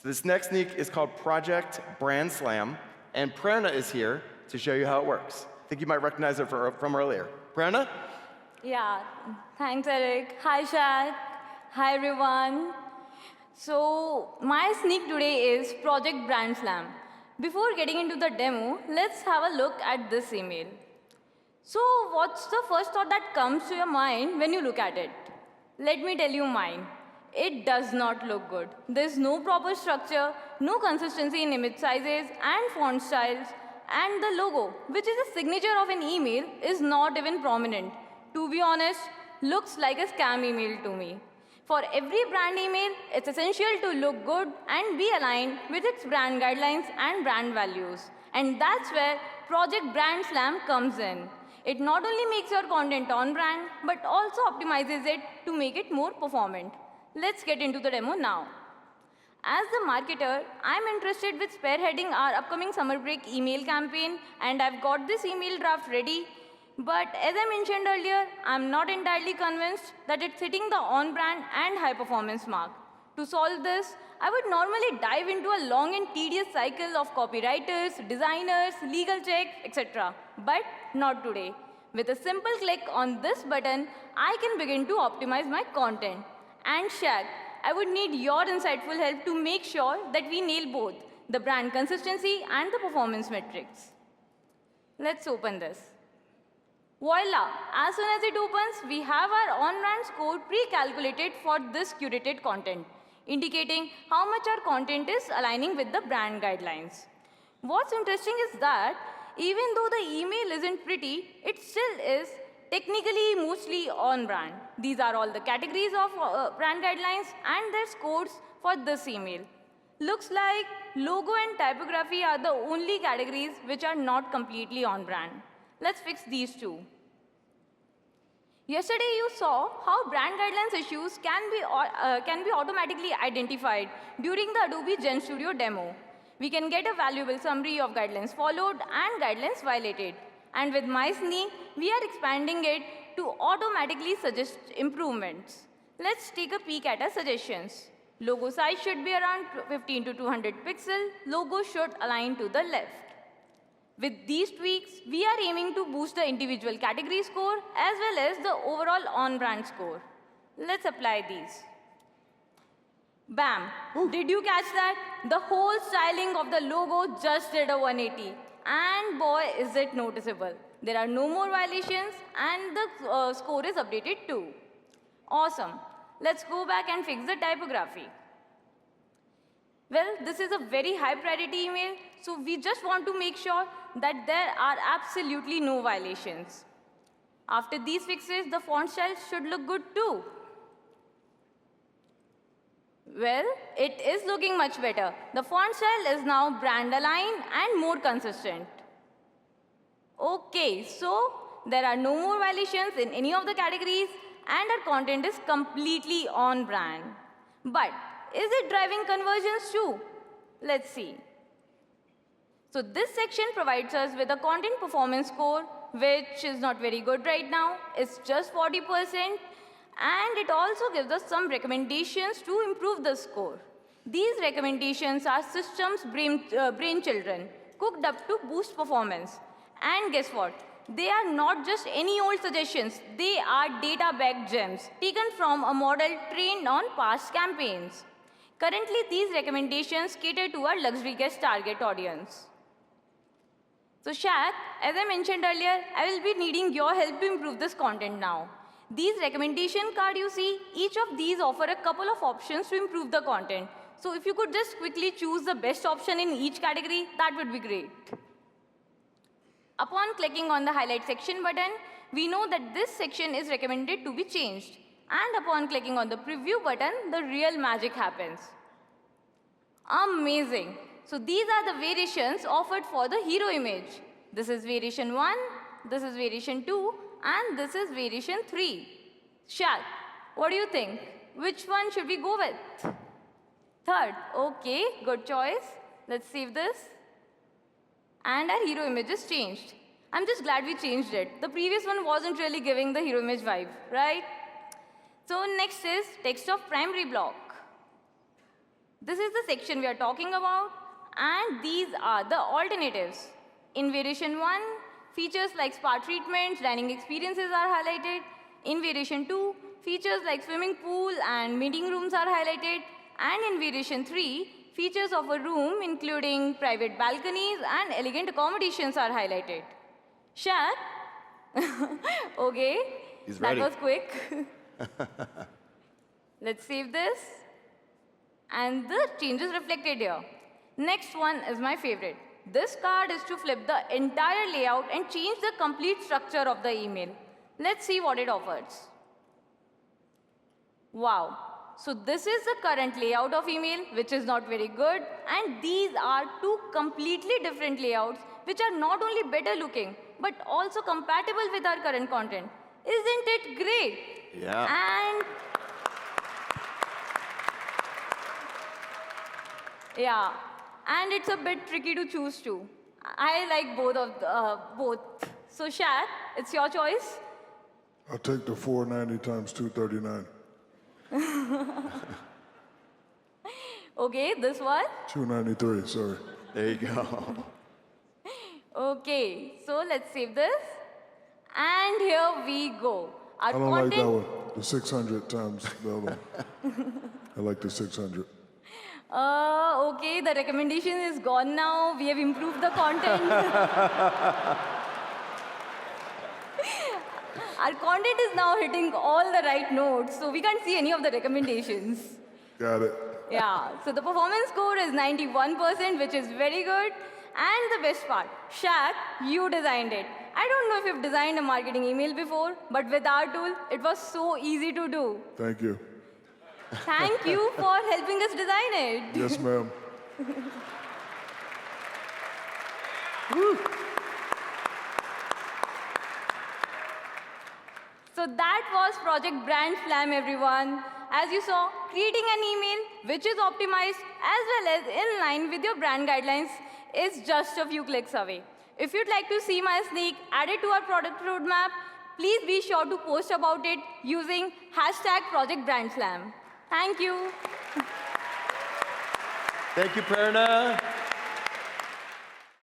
So this next sneak is called Project Brand Slam, and Prerna is here to show you how it works. I think you might recognize it from earlier. Prerna? Yeah, thanks, Eric. Hi, Shaq. Hi, everyone. So my sneak today is Project Brand Slam. Before getting into the demo, let's have a look at this email. So what's the first thought that comes to your mind when you look at it? Let me tell you mine. It does not look good. There's no proper structure, no consistency in image sizes and font styles, and the logo, which is a signature of an email, is not even prominent. To be honest, looks like a scam email to me. For every brand email, it's essential to look good and be aligned with its brand guidelines and brand values. And that's where Project Brand Slam comes in. It not only makes your content on brand, but also optimizes it to make it more performant. Let's get into the demo now. As the marketer, I'm interested with spearheading our upcoming summer break email campaign, and I've got this email draft ready. But as I mentioned earlier, I'm not entirely convinced that it's hitting the on-brand and high-performance mark. To solve this, I would normally dive into a long and tedious cycle of copywriters, designers, legal checks, etc. But not today. With a simple click on this button, I can begin to optimize my content. And Shaq, I would need your insightful help to make sure that we nail both the brand consistency and the performance metrics. Let's open this. Voila! As soon as it opens, we have our on-brand score pre-calculated for this curated content, indicating how much our content is aligning with the brand guidelines. What's interesting is that even though the email isn't pretty, it still is technically mostly on-brand. These are all the categories of brand guidelines and their scores for this email. Looks like logo and typography are the only categories which are not completely on-brand. Let's fix these two. Yesterday you saw how brand guidelines issues can be automatically identified during the Adobe Gen Studio demo. We can get a valuable summary of guidelines followed and guidelines violated. And with my sneak, we are expanding it to automatically suggest improvements. Let's take a peek at our suggestions. Logo size should be around 15 to 200 pixels. Logo should align to the left. With these tweaks, we are aiming to boost the individual category score as well as the overall on-brand score. Let's apply these. Bam! Ooh. Did you catch that? The whole styling of the logo just did a 180. And boy, is it noticeable. There are no more violations and the score is updated too. Awesome. Let's go back and fix the typography. Well, this is a very high priority email, so we just want to make sure that there are absolutely no violations. After these fixes, the font style should look good too. Well, it is looking much better. The font style is now brand aligned and more consistent. Okay, so there are no more violations in any of the categories and our content is completely on brand. But is it driving conversions too? Let's see. So this section provides us with a content performance score, which is not very good right now. It's just 40%. And it also gives us some recommendations to improve the score. These recommendations are systems' brainchildren, cooked up to boost performance. And guess what? They are not just any old suggestions. They are data-backed gems, taken from a model trained on past campaigns. Currently, these recommendations cater to our luxury guest target audience. So Shaq, as I mentioned earlier, I will be needing your help to improve this content now. These recommendation cards you see, each of these offer a couple of options to improve the content. So if you could just quickly choose the best option in each category, that would be great. Upon clicking on the highlight section button, we know that this section is recommended to be changed. And upon clicking on the preview button, the real magic happens. Amazing. So these are the variations offered for the hero image. This is variation 1, this is variation 2, and this is variation 3. Shaq, what do you think? Which one should we go with? Third. Okay, good choice. Let's save this. And our hero image is changed. I'm just glad we changed it. The previous one wasn't really giving the hero image vibe, right? So next is text of primary block. This is the section we are talking about, and these are the alternatives. In variation 1, features like spa treatments, dining experiences are highlighted. In variation 2, features like swimming pool and meeting rooms are highlighted. And in variation 3, features of a room including private balconies and elegant accommodations are highlighted. Shaq? Okay, He's that ready. was quick. Let's save this. And the changes reflected here. Next one is my favorite. This card is to flip the entire layout and change the complete structure of the email. Let's see what it offers. Wow. So this is the current layout of email, which is not very good. And these are two completely different layouts, which are not only better looking, but also compatible with our current content. Isn't it great? Yeah. And it's a bit tricky to choose too. I like both. So Shaq, it's your choice. I'll take the 490 times 239. Okay, this one. 293, sorry. There you go. Okay, so let's save this. And here we go. Our I don't like that content. one. The 600 times the other one. I like the 600. Okay, the recommendation is gone now. We have improved the content. Our content is now hitting all the right notes, so we can't see any of the recommendations. Got it. Yeah, so the performance score is 91%, which is very good. And the best part, Shaq, you designed it. I don't know if you've designed a marketing email before, but with our tool, it was so easy to do. Thank you. Thank you for helping us design it. Yes, ma'am. So that was Project Brand Slam, everyone. As you saw, creating an email which is optimized as well as in line with your brand guidelines is just a few clicks away. If you'd like to see my sneak added to our product roadmap, please be sure to post about it using #ProjectBrandSlam. Thank you. Thank you, Prerna.